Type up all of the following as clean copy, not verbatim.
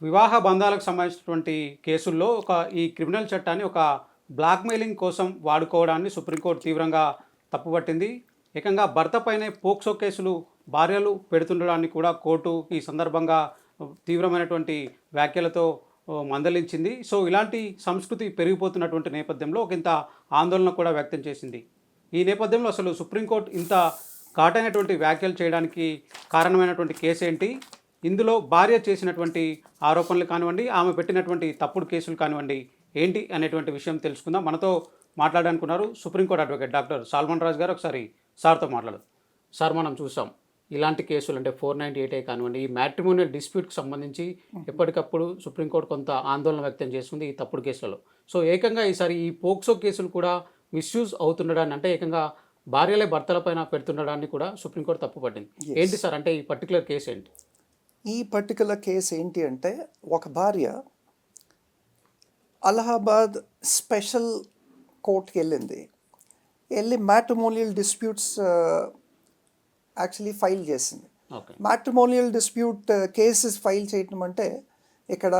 వివాహ బంధాలకు సంబంధించినటువంటి కేసుల్లో ఈ క్రిమినల్ చట్టాన్ని ఒక బ్లాక్‌మెయిలింగ్ కోసం వాడుకోవడాన్ని సుప్రీంకోర్టు తీవ్రంగా తప్పుపట్టింది. ఏకంగా భర్త పైనే పోక్సో కేసులు భార్యలు పెడుతుండడాన్ని కూడా కోర్టు ఈ సందర్భంగా తీవ్రమైనటువంటి వ్యాఖ్యలతో మందలించింది. సో, ఇలాంటి సంస్కృతి పెరిగిపోతున్నటువంటి నేపథ్యంలో ఒకంత ఆందోళన కూడా వ్యక్తం చేసింది. ఈ నేపథ్యంలో అసలు సుప్రీంకోర్టు ఇంత ఘాటైనటువంటి వ్యాఖ్యలు చేయడానికి కారణమైనటువంటి కేసేంటి? ఇందులో భార్య చేసినటువంటి ఆరోపణలు కానివ్వండి, ఆమె పెట్టినటువంటి తప్పుడు కేసులు కానివ్వండి, ఏంటి అనేటువంటి విషయం తెలుసుకుందాం. మనతో మాట్లాడాలనుకున్నారు supreme court advocate doctor Solomon Raj గారు. ఒకసారి సార్తో మాట్లాడదాం. సార్, మనం చూసాం ఇలాంటి కేసులు అంటే 498 కానివ్వండి, ఈ మ్యాట్రిమోనియల్ డిస్ప్యూట్కి సంబంధించి ఎప్పటికప్పుడు సుప్రీంకోర్టు కొంత ఆందోళన వ్యక్తం చేస్తుంది ఈ తప్పుడు కేసులలో. సో, ఏకంగా ఈసారి ఈ పోక్సో కేసులు కూడా మిస్యూజ్ అవుతుండడాన్ని, అంటే ఏకంగా భార్యలే భర్తలపైన పెడుతుండడాన్ని కూడా సుప్రీంకోర్టు తప్పుపట్టింది. ఏంటి సార్, అంటే ఈ పర్టికులర్ కేసు ఏంటి? ఈ పర్టికులర్ కేసు ఏంటి అంటే, ఒక భార్య అలహాబాద్ స్పెషల్ కోర్టుకి వెళ్ళి మ్యాట్రిమోనియల్ డిస్ప్యూట్స్ యాక్చువల్లీ ఫైల్ చేసింది. మ్యాట్రిమోనియల్ డిస్ప్యూట్ కేసెస్ ఫైల్ చేయటం అంటే ఇక్కడ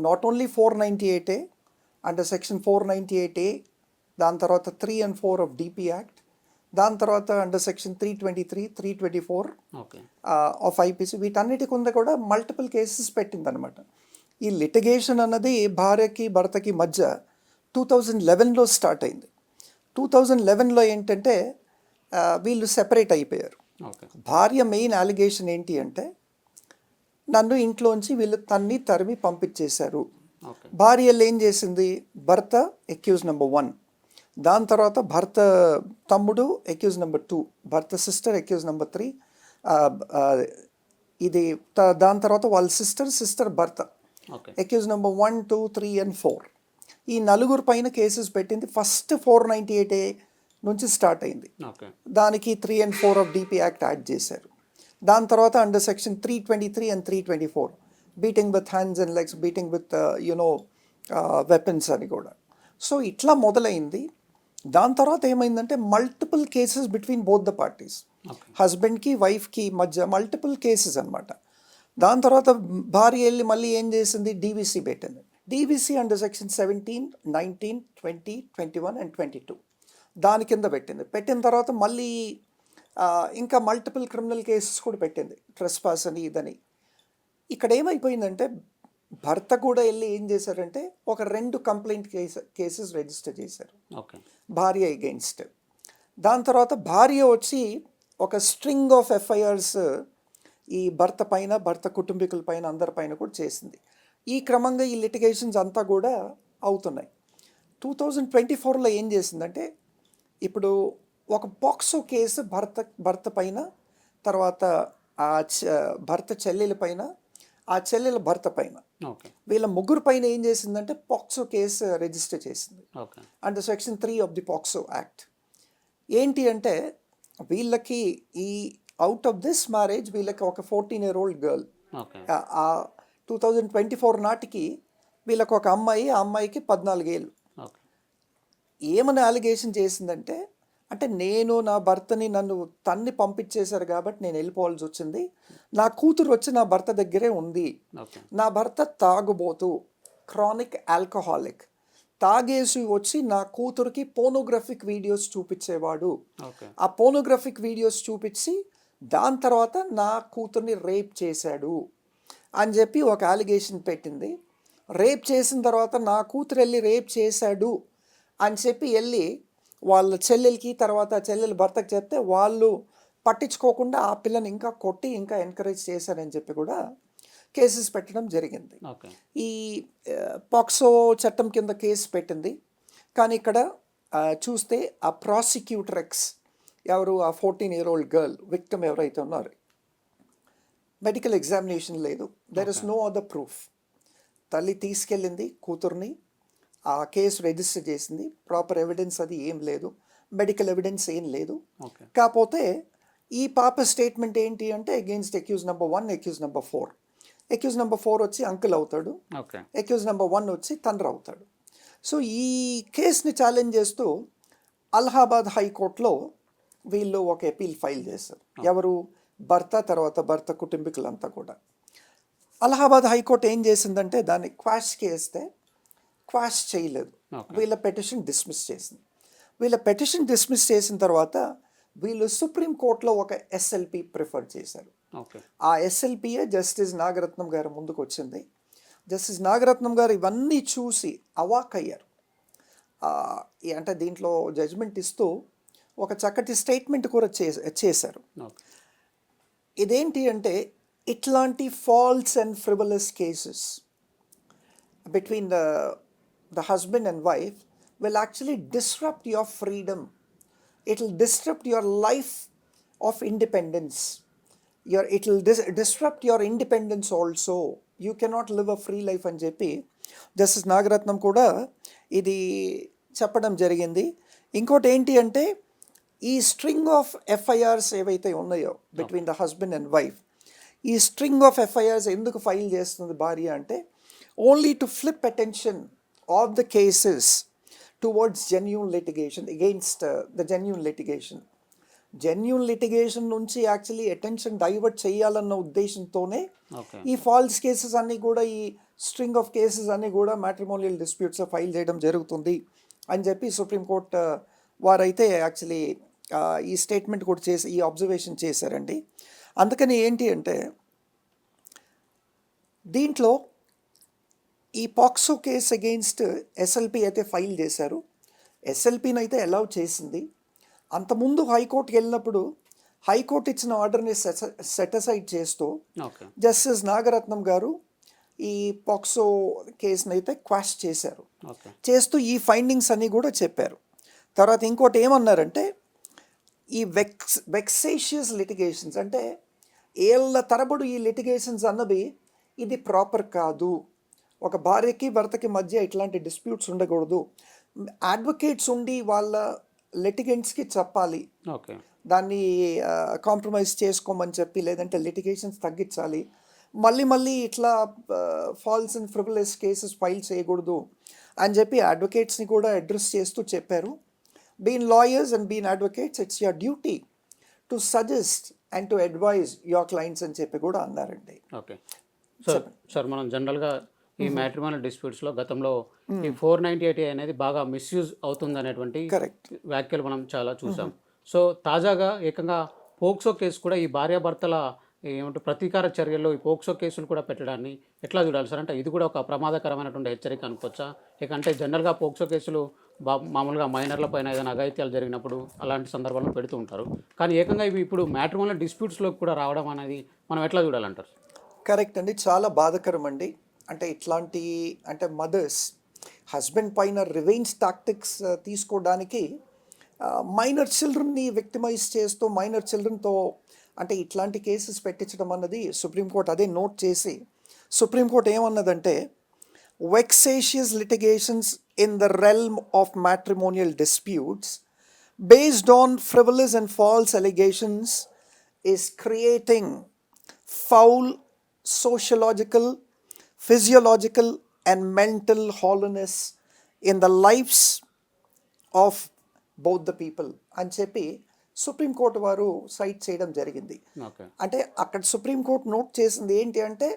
not only 498A under section 498A, దాని తర్వాత 3 and 4 ఆఫ్ డిపి యాక్ట్, దాని తర్వాత అండర్ సెక్షన్ 323, 324 ఆఫ్ ఐపీసీ, వీటన్నిటి కింద కూడా మల్టిపుల్ కేసెస్ పెట్టిందనమాట. ఈ లిటిగేషన్ అన్నది భార్యకి భర్తకి మధ్య 2011లో స్టార్ట్ అయింది. 2011లో ఏంటంటే వీళ్ళు సెపరేట్ అయిపోయారు. భార్య మెయిన్ అలిగేషన్ ఏంటి అంటే, నన్ను ఇంట్లోంచి వీళ్ళు తరిమి పంపించేశారు. భార్య ఏం చేసింది, భర్త అక్యూజ్ నెంబర్ 1, దాని తర్వాత భర్త తమ్ముడు అక్యూజ్ నెంబర్ 2, భర్త సిస్టర్ అక్యూజ్ నెంబర్ 3, దాని తర్వాత వాళ్ళ సిస్టర్ భర్త అక్యూజ్ నెంబర్ 1, 2, 3 and 4. ఈ నలుగురు పైన కేసెస్ పెట్టింది. ఫస్ట్ 498A నుంచి స్టార్ట్ అయింది. దానికి 3 and 4 of DP act add చేశారు. దాని తర్వాత under section 323 and 324 beating with hands and legs, beating with weapons అని కూడా. సో ఇట్లా మొదలైంది. దాని తర్వాత ఏమైందంటే multiple cases between both the parties, హస్బెండ్కి వైఫ్కి మధ్య మల్టిపుల్ కేసెస్ అనమాట. దాని తర్వాత భార్య వెళ్ళి మళ్ళీ ఏం చేసింది, డీవీసీ పెట్టింది. డీవీసీ అండర్ సెక్షన్ 17, 19, 20, 21 and 22 దాని కింద పెట్టిన తర్వాత మళ్ళీ ఇంకా మల్టిపుల్ క్రిమినల్ కేసెస్ కూడా పెట్టింది, ట్రెస్పాస్ అని ఇదని. ఇక్కడ ఏమైపోయిందంటే భర్త కూడా వెళ్ళి ఏం చేశారంటే ఒక 2 కంప్లైంట్ కేసెస్ రిజిస్టర్ చేశారు భార్య అగెయిన్స్ట్. దాని తర్వాత భార్య వచ్చి ఒక స్ట్రింగ్ ఆఫ్ ఎఫ్ఐఆర్స్ ఈ భర్త పైన, భర్త కుటుంబీకుల పైన, అందరిపైన కూడా చేసింది. ఈ క్రమంగా ఈ లిటిగేషన్స్ అంతా కూడా అవుతున్నాయి. 2024లో ఏం చేసిందంటే, ఇప్పుడు ఒక పోక్సో కేసు భర్త పైన, తర్వాత భర్త చెల్లెల పైన, ఆ చెల్లెల భర్త పైన, వీళ్ళ ముగ్గురు పైన ఏం చేసిందంటే పోక్సో కేసు రిజిస్టర్ చేసింది under section 3 of the POCSO act. ఏంటి అంటే వీళ్ళకి ఈ అవుట్ ఆఫ్ దిస్ మ్యారేజ్ వీళ్ళకి ఒక 14-year-old గర్ల్, 2024 నాటికి వీళ్ళకి ఒక అమ్మాయి, ఆ అమ్మాయికి 14 ఏళ్ళు. ఏమని అలిగేషన్ చేసిందంటే, అంటే నేను నా భర్తని నన్ను పంపించేశారు కాబట్టి నేను వెళ్ళిపోవాల్సి వచ్చింది, నా కూతురు వచ్చి నా భర్త దగ్గరే ఉంది, నా భర్త తాగుబోతు, క్రానిక్ ఆల్కహాలిక్, తాగేసి వచ్చి నా కూతురికి పోనోగ్రఫిక్ వీడియోస్ చూపించేవాడు, ఆ పోనోగ్రఫిక్ వీడియోస్ చూపించి దాని తర్వాత నా కూతుర్ని రేప్ చేశాడు అని చెప్పి ఒక అలిగేషన్ పెట్టింది. రేప్ చేసిన తర్వాత నా కూతురు వెళ్ళి రేప్ చేశాడు అని చెప్పి వెళ్ళి వాళ్ళ చెల్లెలకి, తర్వాత చెల్లెల భర్తకి చెప్తే వాళ్ళు పట్టించుకోకుండా ఆ పిల్లని ఇంకా కొట్టి ఇంకా ఎంకరేజ్ చేశారని చెప్పి కూడా కేసెస్ పెట్టడం జరిగింది. ఈ పాక్సో చట్టం కింద కేసు పెట్టింది. కానీ ఇక్కడ చూస్తే ఆ ప్రాసిక్యూటర్ ఎక్స్ ఎవరు, ఆ 14-year-old గర్ల్ విక్టిమ్ ఎవరైతే ఉన్నారో, మెడికల్ ఎగ్జామినేషన్ లేదు, there is no other proof. తల్లి తీసుకెళ్ళింది కూతుర్ని, ఆ కేసు రిజిస్టర్ చేసింది, ప్రాపర్ ఎవిడెన్స్ అది ఏం లేదు, మెడికల్ ఎవిడెన్స్ ఏం లేదు. కాకపోతే ఈ పాప స్టేట్మెంట్ ఏంటి అంటే against accused number 1, accused number 4. Accused number 4 వచ్చి అంకుల్ అవుతాడు, అక్యూజ్ నెంబర్ 1 వచ్చి తండ్రి అవుతాడు. సో ఈ కేసుని ఛాలెంజ్ చేస్తూ అలహాబాద్ హైకోర్టులో వీళ్ళు ఒక అపీల్ ఫైల్ చేశారు. ఎవరు, భర్త, తర్వాత భర్త కుటుంబీకులంతా కూడా. అలహాబాద్ హైకోర్టు ఏం చేసిందంటే దాన్ని క్వాష్ చేస్తే క్వాష్ చేయలేదు, Okay. వీళ్ళ పెటిషన్ డిస్మిస్ చేసింది. వీళ్ళ పెటిషన్ డిస్మిస్ చేసిన తర్వాత వీళ్ళు సుప్రీంకోర్టులో ఒక ఎస్ఎల్పి ప్రిఫర్ చేశారు. ఓకే. ఆ ఎస్ఎల్పియే జస్టిస్ నాగరత్నం గారు ముందుకు వచ్చింది. జస్టిస్ నాగరత్నం గారు ఇవన్నీ చూసి అవాక్ అయ్యారు. అంటే దీంట్లో జడ్జ్మెంట్ ఇస్తూ ఒక చక్కటి స్టేట్మెంట్ కూడా చేశారు. ఓకే. ఇదేంటి అంటే ఇట్లాంటి false and frivolous cases between the husband and wife will actually disrupt your freedom. It will disrupt your life of independence. It will disrupt your independence also. You cannot live a free life అని చెప్పి justice Nagaratnam కూడా ఇది చెప్పడం జరిగింది. ఇంకోటి ఏంటి అంటే ఈ స్ట్రింగ్ ఆఫ్ ఎఫ్ఐఆర్స్ ఏవైతే ఉన్నాయో between the husband and wife, ఈ స్ట్రింగ్ ఆఫ్ ఎఫ్ఐఆర్స్ ఎందుకు ఫైల్ చేస్తుంది భార్య అంటే only to flip attention of the cases towards genuine litigation against the genuine litigation. Genuine litigation నుంచి యాక్చువల్లీ అటెన్షన్ డైవర్ట్ చేయాలన్న ఉద్దేశంతోనే ఈ ఫాల్స్ కేసెస్ అన్నీ కూడా, ఈ స్ట్రింగ్ ఆఫ్ కేసెస్ అన్నీ కూడా మ్యాట్రిమోనియల్ డిస్ప్యూట్స్ ఫైల్ చేయడం జరుగుతుంది అని చెప్పి సుప్రీంకోర్టు వారైతే యాక్చువల్లీ ఈ స్టేట్మెంట్ కూడా చేసి ఈ అబ్జర్వేషన్ చేశారండి. అందుకని ఏంటి అంటే దీంట్లో ఈ పాక్సో కేస్ అగెయిన్స్ట్ ఎస్ఎల్పి అయితే ఫైల్ చేశారు. ఎస్ఎల్పిని అయితే అలౌ చేసింది. అంతకుముందు హైకోర్టుకి వెళ్ళినప్పుడు హైకోర్టు ఇచ్చిన ఆర్డర్ని సెటిసైడ్ చేస్తూ జస్టిస్ నాగరత్నం గారు ఈ పాక్సో కేసుని అయితే క్వాష్ చేశారు. చేస్తూ ఈ ఫైండింగ్స్ అన్నీ కూడా చెప్పారు. తర్వాత ఇంకోటి ఏమన్నారంటే ఈ వెక్సేషియస్ లిటిగేషన్స్ అంటే ఏళ్ళ తరబడి ఈ లిటిగేషన్స్ అన్నవి ఇది ప్రాపర్ కాదు. ఒక భార్యకి భర్తకి మధ్య ఇట్లాంటి డిస్ప్యూట్స్ ఉండకూడదు. అడ్వకేట్స్ ఉండి వాళ్ళ లిటిగెంట్స్కి చెప్పాలి, దాన్ని కాంప్రమైజ్ చేసుకోమని చెప్పి, లేదంటే లిటిగేషన్స్ తగ్గించాలి, మళ్ళీ ఇట్లా false and frivolous cases file చేయకూడదు అని చెప్పి అడ్వకేట్స్ని కూడా అడ్రస్ చేస్తూ చెప్పారు. Being lawyers and being advocates, it's your duty to suggest and to advise your clients అని చెప్పి కూడా అన్నారండి. ఓకే సార్, మనం జనరల్గా ఈ మ్యాట్రిమోనియల్ డిస్ప్యూట్స్లో గతంలో ఈ 498 అనేది బాగా మిస్యూజ్ అవుతుంది అనేటువంటి వ్యాఖ్యలు మనం చాలా చూసాం. సో తాజాగా ఏకంగా పోక్సో కేసు కూడా ఈ భార్యాభర్తల ఏమంటే ప్రతీకార చర్యల్లో ఈ పోక్సో కేసులు కూడా పెట్టడాన్ని ఎట్లా చూడాలి సార్? అంటే ఇది కూడా ఒక ప్రమాదకరమైనటువంటి హెచ్చరిక అనుకోవచ్చా? అంటే జనరల్గా పోక్సో కేసులు మామూలుగా మైనర్ల పైన ఏదైనా అఘాయిత్యాలు జరిగినప్పుడు అలాంటి సందర్భాలను పెడుతూ ఉంటారు, కానీ ఏకంగా ఇవి ఇప్పుడు మ్యాట్రిమోనియల్ డిస్ప్యూట్స్లోకి కూడా రావడం అనేది మనం ఎట్లా చూడాలంటారు? కరెక్ట్ అండి, చాలా బాధాకరం అండి. అంటే ఇట్లాంటి అంటే మదర్స్ హస్బెండ్ పైన రివెంజ్ టాక్టిక్స్ తీసుకోవడానికి మైనర్ చిల్డ్రన్ని విక్టిమైజ్ చేస్తూ మైనర్ చిల్డ్రన్తో అంటే ఇట్లాంటి కేసెస్ పెట్టించడం అన్నది సుప్రీంకోర్టు అదే నోట్ చేసి సుప్రీంకోర్టు ఏమన్నదంటే vexatious litigations in the realm of matrimonial disputes based on frivolous and false allegations is creating foul sociological, physiological and mental hollowness in the lives of both the people అని చెప్పి supreme court వారు site చేయడం జరిగింది. అంటే అక్కడ supreme court note చేసింది ఏంటి అంటే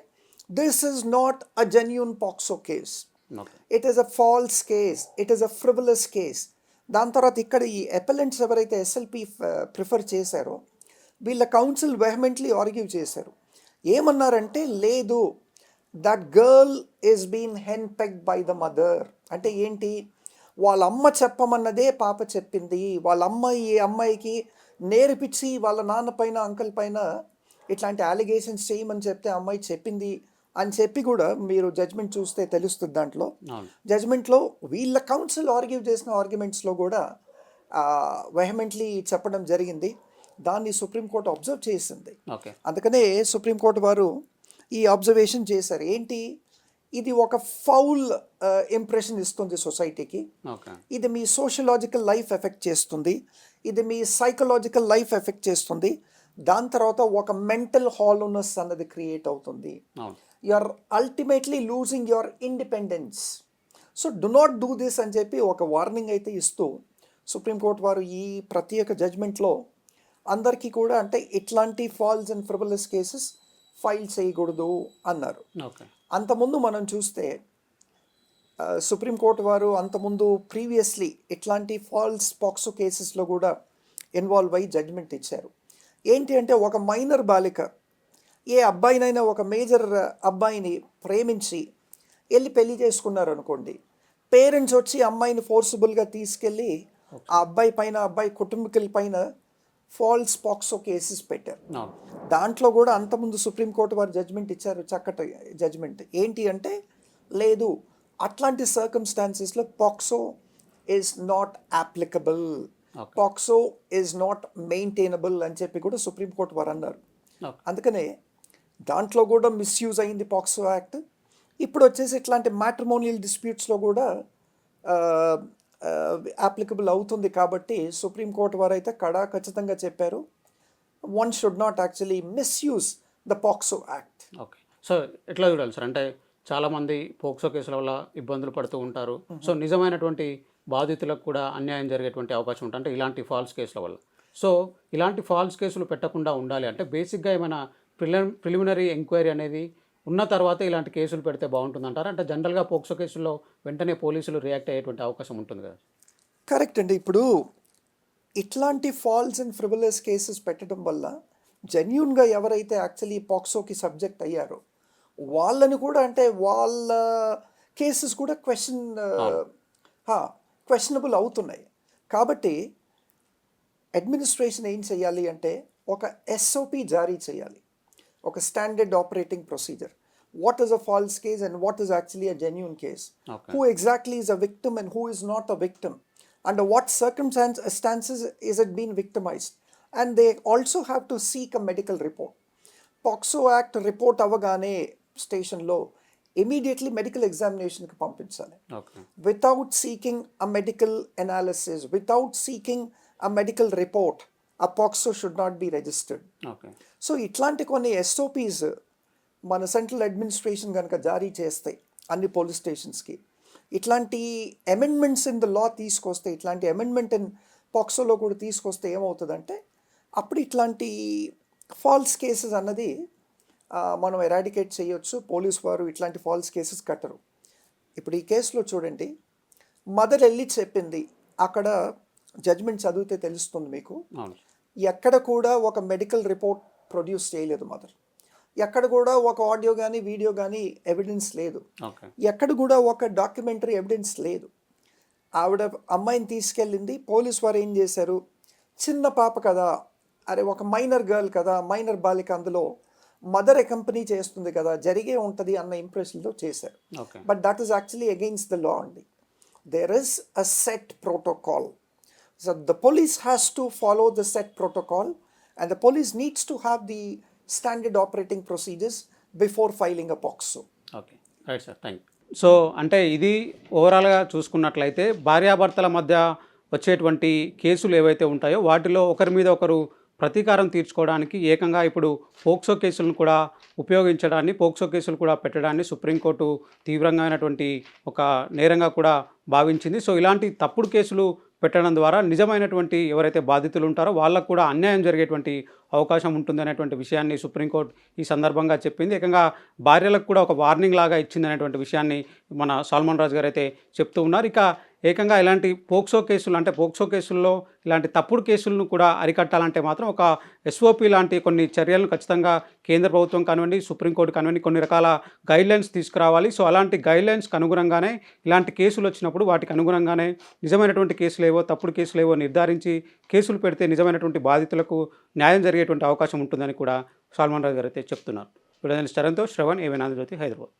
this is not a genuine POCSO case, it is a false case, it is a frivolous case. దాని తర్వాత ఇక్కడ ఈ అపెలెంట్స్ ఎవరైతే ఎస్ఎల్పి ప్రిఫర్ చేశారో వీళ్ళ కౌన్సిల్ వెహమెంట్లీ ఆర్గ్యూ చేశారు. ఏమన్నారంటే లేదు, that girl is been henpecked by the mother. అంటే ఏంటి, వాళ్ళ అమ్మ చెప్పమన్నదే పాప చెప్పింది, వాళ్ళ అమ్మ ఈ అమ్మాయికి నేర్పించి వాళ్ళ నాన్న పైన అంకల్ పైన ఇట్లాంటి అలిగేషన్స్ చేయమని చెప్తే అమ్మాయి చెప్పింది అని చెప్పి కూడా మీరు జడ్జ్మెంట్ చూస్తే తెలుస్తుంది. దాంట్లో జడ్జ్మెంట్లో వీళ్ళ కౌన్సిల్ ఆర్గ్యూ చేసిన ఆర్గ్యుమెంట్స్లో కూడా వెహమెంట్లీ చెప్పడం జరిగింది. దాన్ని సుప్రీంకోర్టు అబ్జర్వ్ చేసింది. అందుకనే సుప్రీంకోర్టు వారు ఈ అబ్జర్వేషన్ చేశారు. ఏంటి, ఇది ఒక ఫౌల్ ఇంప్రెషన్ ఇస్తుంది సొసైటీకి, ఇది మీ సోషలాజికల్ లైఫ్ ఎఫెక్ట్ చేస్తుంది, ఇది మీ సైకలాజికల్ లైఫ్ ఎఫెక్ట్ చేస్తుంది, దాని తర్వాత ఒక మెంటల్ హాలోనెస్ అన్నది క్రియేట్ అవుతుంది, you are ultimately losing your independence. So do not do this అని చెప్పి ఒక వార్నింగ్ అయితే ఇస్తూ సుప్రీంకోర్టు వారు ఈ ప్రత్యేక జడ్జ్మెంట్లో అందరికీ కూడా అంటే ఇట్లాంటి false and frivolous cases file చేయకూడదు అన్నారు. ఓకే. అంతకుముందు మనం చూస్తే సుప్రీంకోర్టు వారు అంతకుముందు ప్రీవియస్లీ ఇట్లాంటి ఫాల్స్ పాక్సో కేసెస్లో కూడా ఇన్వాల్వ్ అయ్యి జడ్జిమెంట్ ఇచ్చారు. ఏంటి అంటే ఒక మైనర్ బాలిక ఏ అబ్బాయినైనా ఒక మేజర్ అబ్బాయిని ప్రేమించి వెళ్ళి పెళ్లి చేసుకున్నారు అనుకోండి, పేరెంట్స్ వచ్చి అమ్మాయిని ఫోర్సిబుల్గా తీసుకెళ్ళి ఆ అబ్బాయి పైన అబ్బాయి కుటుంబీకుల పైన ఫాల్స్ పాక్సో కేసెస్ పెట్టారు. దాంట్లో కూడా అంతకుముందు సుప్రీంకోర్టు వారు జడ్జిమెంట్ ఇచ్చారు, చక్కటి జడ్జిమెంట్. ఏంటి అంటే లేదు, అట్లాంటి సర్కమ్స్టాన్సెస్లో POCSO is not applicable, POCSO is not maintainable అని చెప్పి కూడా సుప్రీంకోర్టు వారు అన్నారు. అందుకనే దాంట్లో కూడా మిస్యూజ్ అయింది పాక్సో యాక్ట్. ఇప్పుడు వచ్చేసి ఇట్లాంటి మ్యాట్రిమోనియల్ డిస్ప్యూట్స్లో కూడా అప్లికబుల్ అవుతుంది. కాబట్టి సుప్రీంకోర్టు వారు అయితే ఖచ్చితంగా చెప్పారు, one should not actually misuse the POCSO act. Okay. So ఎట్లా చూడాలి సార్, అంటే చాలామంది పోక్సో కేసుల వల్ల ఇబ్బందులు పడుతూ ఉంటారు. సో నిజమైనటువంటి బాధితులకు కూడా అన్యాయం జరిగేటువంటి అవకాశం ఉంటుంది, అంటే ఇలాంటి ఫాల్స్ కేసుల వల్ల. సో ఇలాంటి ఫాల్స్ కేసులు పెట్టకుండా ఉండాలి అంటే బేసిక్గా ఏమైనా ప్రిలిమినరీ ఎంక్వైరీ అనేది ఉన్న తర్వాత ఇలాంటి కేసులు పెడితే బాగుంటుంది అంటారా? అంటే జనరల్గా పోక్సో కేసుల్లో వెంటనే పోలీసులు రియాక్ట్ అయ్యేటువంటి అవకాశం ఉంటుంది కదా? కరెక్ట్ అండి. ఇప్పుడు ఇట్లాంటి ఫాల్స్ అండ్ ఫ్రివలస్ కేసెస్ పెట్టడం వల్ల జెన్యూన్గా ఎవరైతే యాక్చువల్లీ పాక్సోకి సబ్జెక్ట్ అయ్యారో వాళ్ళని కూడా, అంటే వాళ్ళ కేసెస్ కూడా క్వశ్చనబుల్ అవుతున్నాయి. కాబట్టి అడ్మినిస్ట్రేషన్ ఏం చేయాలి అంటే ఒక ఎస్ఓపి జారీ చేయాలి, ఒక standard operating procedure. What is a false case and what is actually a genuine case, who exactly is a victim and who is not a victim, under what circumstances is it being victimized, and they also have to seek a medical report. POCSO Act report avagane station lo immediately medical examination ki pampinchali. Okay. Without seeking a medical analysis, without seeking a medical report, a POCSO should not be registered. Okay. So itlanti konni SOPs మన central administration కనుక జారీ చేస్తాయి అన్ని police స్టేషన్స్కి, ఇట్లాంటి amendments in the law తీసుకొస్తే, ఇట్లాంటి amendment in పాక్సోలో కూడా తీసుకొస్తే ఏమవుతుందంటే అప్పుడు ఇట్లాంటి ఫాల్స్ కేసెస్ అన్నది మనం ఎరాడికేట్ చేయొచ్చు. పోలీస్ వారు ఇట్లాంటి ఫాల్స్ కేసెస్ కట్టరు. ఇప్పుడు ఈ కేసులో చూడండి, మదర్ వెళ్ళి చెప్పింది, అక్కడ జడ్జ్మెంట్ చదివితే తెలుస్తుంది మీకు, ఎక్కడ కూడా ఒక మెడికల్ రిపోర్ట్ ప్రొడ్యూస్ చేయలేదు మదర్, ఎక్కడ కూడా ఒక ఆడియో కానీ వీడియో కానీ ఎవిడెన్స్ లేదు, ఎక్కడ కూడా ఒక డాక్యుమెంటరీ ఎవిడెన్స్ లేదు. ఆవిడ అమ్మాయిని తీసుకెళ్ళింది, పోలీస్ వారు ఏం చేశారు, చిన్న పాప కదా, అరే ఒక మైనర్ గర్ల్ కదా, మైనర్ బాలిక, అందులో మదర్ అకంపెనీ చేస్తుంది కదా, జరిగే ఉంటుంది అన్న ఇంప్రెషన్తో చేశారు. But that is actually against the law అండి. There is a set protocol. So the police has to follow the set protocol and the police needs to have the standard operating procedures before filing a POCSO. Okay, right sir, thank you. So అంటే ఇది ఓవరాల్గా చూసుకున్నట్లయితే భార్యాభర్తల మధ్య వచ్చేటువంటి కేసులు ఏవైతే ఉంటాయో వాటిలో ఒకరి మీద ఒకరు ప్రతీకారం తీర్చుకోవడానికి ఏకంగా ఇప్పుడు పోక్సో కేసులను కూడా ఉపయోగించడాన్ని, పోక్సో కేసులు కూడా పెట్టడాన్ని సుప్రీంకోర్టు తీవ్రంగానటువంటి ఒక నేరంగా కూడా భావించింది. సో ఇలాంటి తప్పుడు కేసులు పెట్టడం ద్వారా నిజమైనటువంటి ఎవరైతే బాధితులు ఉంటారో వాళ్ళకు కూడా అన్యాయం జరిగేటువంటి అవకాశం ఉంటుందనేటువంటి విషయాన్ని సుప్రీంకోర్టు ఈ సందర్భంగా చెప్పింది. ఏకంగా భార్యలకు కూడా ఒక వార్నింగ్ లాగా ఇచ్చిందనేటువంటి విషయాన్ని మన సాల్మన్ రాజు గారు అయితే చెప్తూ ఉన్నారు. ఇక ఏకంగా ఇలాంటి పోక్సో కేసులు, అంటే పోక్సో కేసుల్లో ఇలాంటి తప్పుడు కేసులను కూడా అరికట్టాలంటే మాత్రం ఒక ఎస్ఓపి లాంటి కొన్ని చర్యలను ఖచ్చితంగా కేంద్ర ప్రభుత్వం కానివ్వండి, సుప్రీంకోర్టు కానివ్వండి కొన్ని రకాల గైడ్లైన్స్ తీసుకురావాలి. సో అలాంటి గైడ్లైన్స్కి అనుగుణంగానే ఇలాంటి కేసులు వచ్చినప్పుడు వాటికి అనుగుణంగానే నిజమైనటువంటి కేసులేవో తప్పుడు కేసులేవో నిర్ధారించి కేసులు పెడితే నిజమైనటువంటి బాధితులకు న్యాయం జరిగేటువంటి అవకాశం ఉంటుందని కూడా సాల్మన్ రాజు గారు అయితే చెప్తున్నారు. వీడియో జర్నలిస్ట్ చరణ్తో శ్రవణ్, ఏవైనా ఆంధ్రజ్యోతి, హైదరాబాద్.